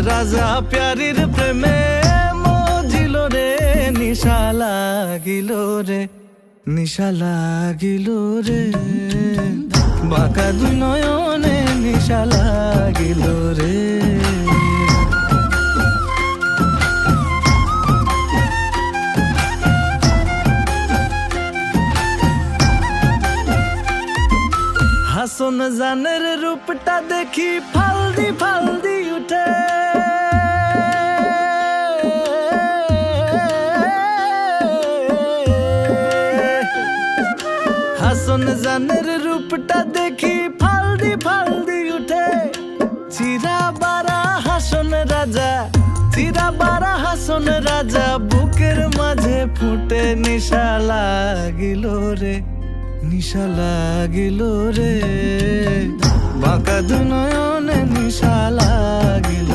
রাজা প্যারির প্রেমে মজিল রে, নিশা লাগিল রে, নিশা লাগিল রে, বাঁকা দুই নয়নে নিশা লাগিল রে। হাসন জানের রূপটা দেখি ফালদি ফালদি উঠে, হাসন জানের রূপটা দেখি ফালদি ফালদি উঠে। চিরা বারা হাসন রাজা, চিরা বারা হাসন রাজা, বুকের মাঝে ফুটে নিশা লাগিল রে, নিশা লাগিল রে, বাঁকা দুই নয়নে নিশা লাগিল।